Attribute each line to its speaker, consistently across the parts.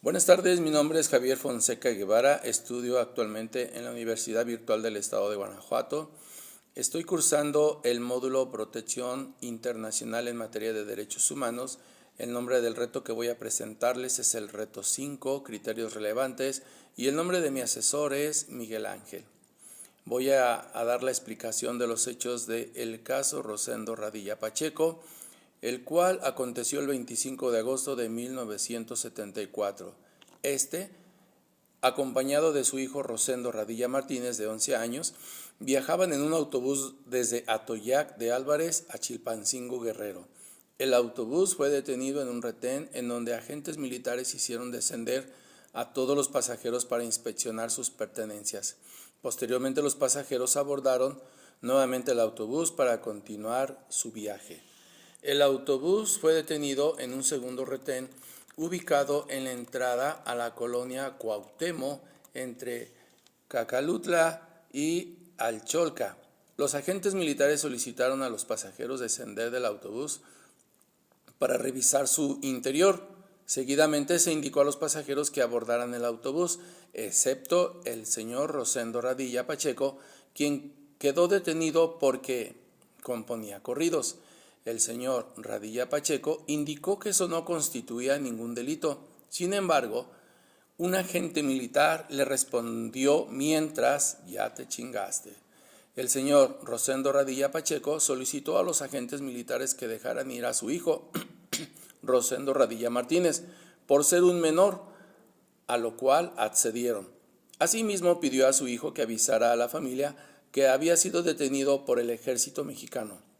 Speaker 1: Buenas tardes, mi nombre es Javier Fonseca Guevara, estudio actualmente en la Universidad Virtual del Estado de Guanajuato. Estoy cursando el módulo Protección Internacional en materia de derechos humanos. El nombre del reto que voy a presentarles es el reto 5, criterios relevantes, y el nombre de mi asesor es Miguel Ángel. Voy a dar la explicación de los hechos del caso Rosendo Radilla Pacheco, el cual aconteció el 25 de agosto de 1974. Acompañado de su hijo Rosendo Radilla Martínez, de 11 años, viajaban en un autobús desde Atoyac de Álvarez a Chilpancingo, Guerrero. El autobús fue detenido en un retén en donde agentes militares hicieron descender a todos los pasajeros para inspeccionar sus pertenencias. Posteriormente, los pasajeros abordaron nuevamente el autobús para continuar su viaje. El autobús fue detenido en un segundo retén ubicado en la entrada a la colonia Cuauhtémoc entre Cacalutla y Alcholca. Los agentes militares solicitaron a los pasajeros descender del autobús para revisar su interior. Seguidamente se indicó a los pasajeros que abordaran el autobús, excepto el señor Rosendo Radilla Pacheco, quien quedó detenido porque componía corridos. El señor Radilla Pacheco indicó que eso no constituía ningún delito. Sin embargo, un agente militar le respondió mientras ya te chingaste. El señor Rosendo Radilla Pacheco solicitó a los agentes militares que dejaran ir a su hijo, Rosendo Radilla Martínez, por ser un menor, a lo cual accedieron. Asimismo, pidió a su hijo que avisara a la familia que había sido detenido por el ejército mexicano.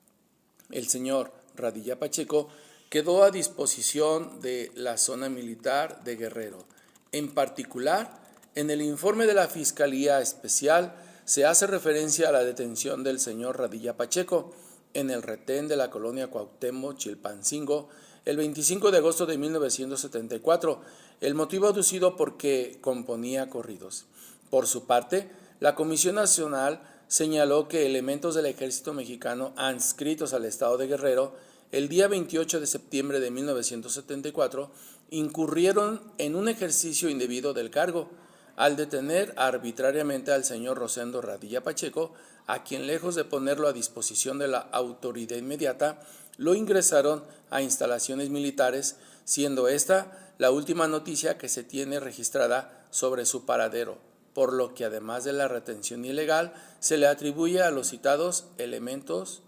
Speaker 1: El señor Radilla Pacheco quedó a disposición de la zona militar de Guerrero. En particular, en el informe de la Fiscalía Especial se hace referencia a la detención del señor Radilla Pacheco en el retén de la colonia Cuauhtémoc, Chilpancingo, el 25 de agosto de 1974, el motivo aducido porque componía corridos. Por su parte, la Comisión Nacional señaló que elementos del ejército mexicano adscritos al estado de Guerrero el día 28 de septiembre de 1974 incurrieron en un ejercicio indebido del cargo al detener arbitrariamente al señor Rosendo Radilla Pacheco, a quien, lejos de ponerlo a disposición de la autoridad inmediata, lo ingresaron a instalaciones militares, siendo esta la última noticia que se tiene registrada sobre su paradero, por lo que además de la retención ilegal, se le atribuye a los citados elementos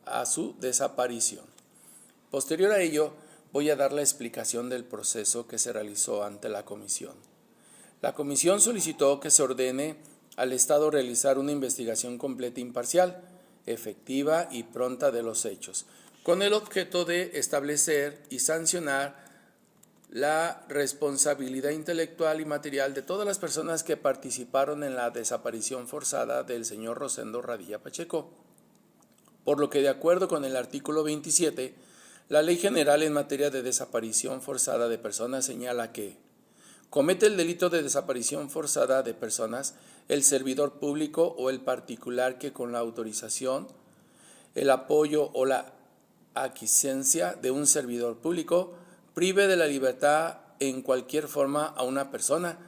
Speaker 1: a su desaparición. Posterior a ello, voy a dar la explicación del proceso que se realizó ante la comisión. La comisión solicitó que se ordene al Estado realizar una investigación completa e imparcial, efectiva y pronta de los hechos, con el objeto de establecer y sancionar la responsabilidad intelectual y material de todas las personas que participaron en la desaparición forzada del señor Rosendo Radilla Pacheco. Por lo que, de acuerdo con el artículo 27, la Ley General en materia de desaparición forzada de personas señala que comete el delito de desaparición forzada de personas el servidor público o el particular que con la autorización, el apoyo o la aquiescencia de un servidor público prive de la libertad en cualquier forma a una persona,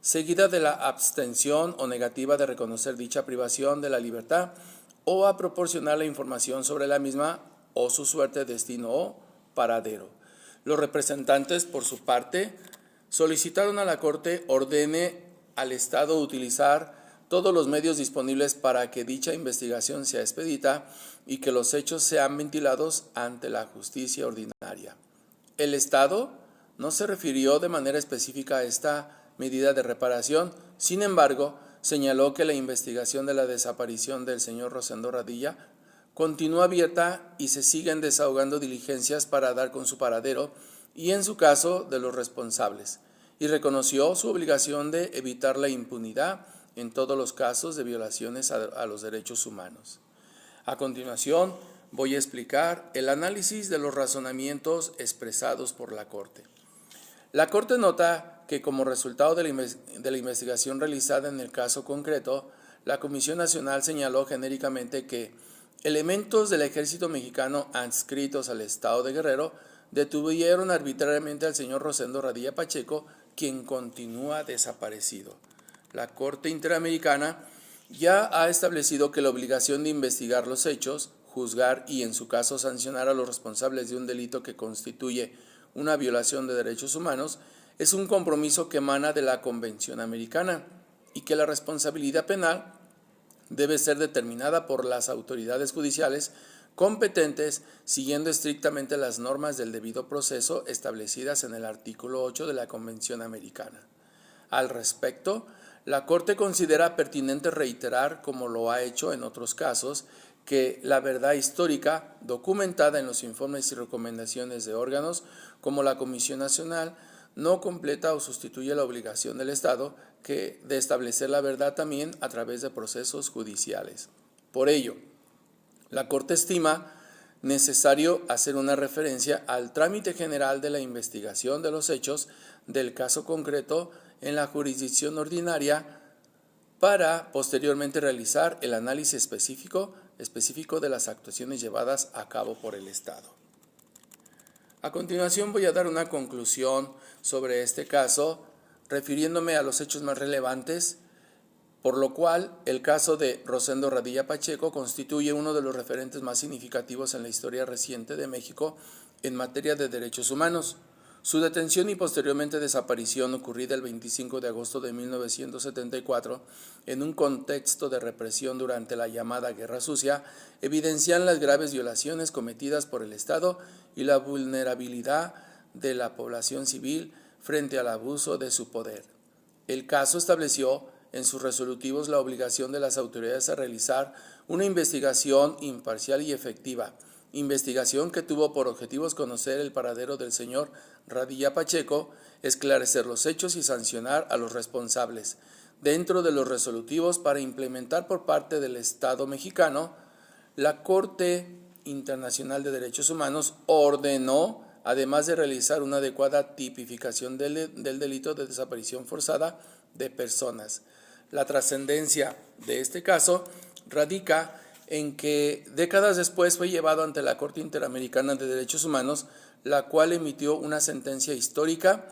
Speaker 1: seguida de la abstención o negativa de reconocer dicha privación de la libertad o a proporcionar la información sobre la misma o su suerte, destino o paradero. Los representantes, por su parte, solicitaron a la Corte ordene al Estado utilizar todos los medios disponibles para que dicha investigación sea expedita y que los hechos sean ventilados ante la justicia ordinaria. El Estado no se refirió de manera específica a esta medida de reparación, sin embargo, señaló que la investigación de la desaparición del señor Rosendo Radilla continúa abierta y se siguen desahogando diligencias para dar con su paradero y, en su caso, de los responsables, y reconoció su obligación de evitar la impunidad en todos los casos de violaciones a los derechos humanos. A continuación, voy a explicar el análisis de los razonamientos expresados por la Corte. La Corte nota que, como resultado de la investigación realizada en el caso concreto, la Comisión Nacional señaló genéricamente que elementos del ejército mexicano adscritos al estado de Guerrero detuvieron arbitrariamente al señor Rosendo Radilla Pacheco, quien continúa desaparecido. La Corte Interamericana ya ha establecido que la obligación de investigar los hechos, juzgar y, en su caso, sancionar a los responsables de un delito que constituye una violación de derechos humanos es un compromiso que emana de la Convención Americana y que la responsabilidad penal debe ser determinada por las autoridades judiciales competentes siguiendo estrictamente las normas del debido proceso establecidas en el artículo 8 de la Convención Americana. Al respecto, la Corte considera pertinente reiterar, como lo ha hecho en otros casos, que la verdad histórica, documentada en los informes y recomendaciones de órganos como la Comisión Nacional, no completa o sustituye la obligación del Estado de establecer la verdad también a través de procesos judiciales. Por ello, la Corte estima necesario hacer una referencia al trámite general de la investigación de los hechos del caso concreto en la jurisdicción ordinaria para posteriormente realizar el análisis específico de las actuaciones llevadas a cabo por el Estado. A continuación voy a dar una conclusión sobre este caso, refiriéndome a los hechos más relevantes, por lo cual el caso de Rosendo Radilla Pacheco constituye uno de los referentes más significativos en la historia reciente de México en materia de derechos humanos. Su detención y posteriormente desaparición, ocurrida el 25 de agosto de 1974, en un contexto de represión durante la llamada Guerra Sucia, evidencian las graves violaciones cometidas por el Estado y la vulnerabilidad de la población civil frente al abuso de su poder. El caso estableció en sus resolutivos la obligación de las autoridades a realizar una investigación imparcial y efectiva, investigación que tuvo por objetivos conocer el paradero del señor Radilla Pacheco, esclarecer los hechos y sancionar a los responsables. Dentro de los resolutivos para implementar por parte del Estado mexicano, la Corte Internacional de Derechos Humanos ordenó, además de realizar una adecuada tipificación del delito de desaparición forzada de personas. La trascendencia de este caso radica en que décadas después fue llevado ante la Corte Interamericana de Derechos Humanos, la cual emitió una sentencia histórica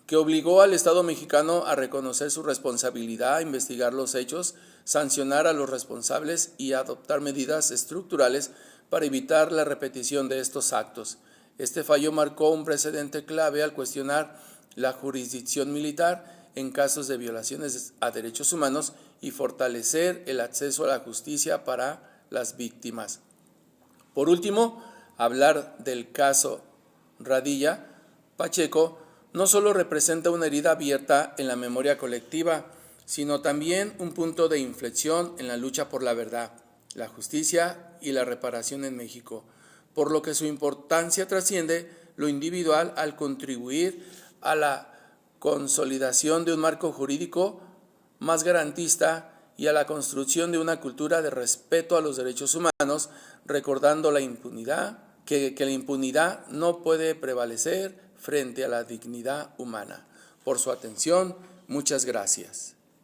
Speaker 1: que obligó al Estado mexicano a reconocer su responsabilidad, a investigar los hechos, sancionar a los responsables y adoptar medidas estructurales para evitar la repetición de estos actos. Este fallo marcó un precedente clave al cuestionar la jurisdicción militar en casos de violaciones a derechos humanos y fortalecer el acceso a la justicia para las víctimas. Por último, hablar del caso Radilla Pacheco no solo representa una herida abierta en la memoria colectiva, sino también un punto de inflexión en la lucha por la verdad, la justicia y la reparación en México, por lo que su importancia trasciende lo individual al contribuir a la consolidación de un marco jurídico más garantista y a la construcción de una cultura de respeto a los derechos humanos, recordando la impunidad, que la impunidad no puede prevalecer frente a la dignidad humana. Por su atención, muchas gracias.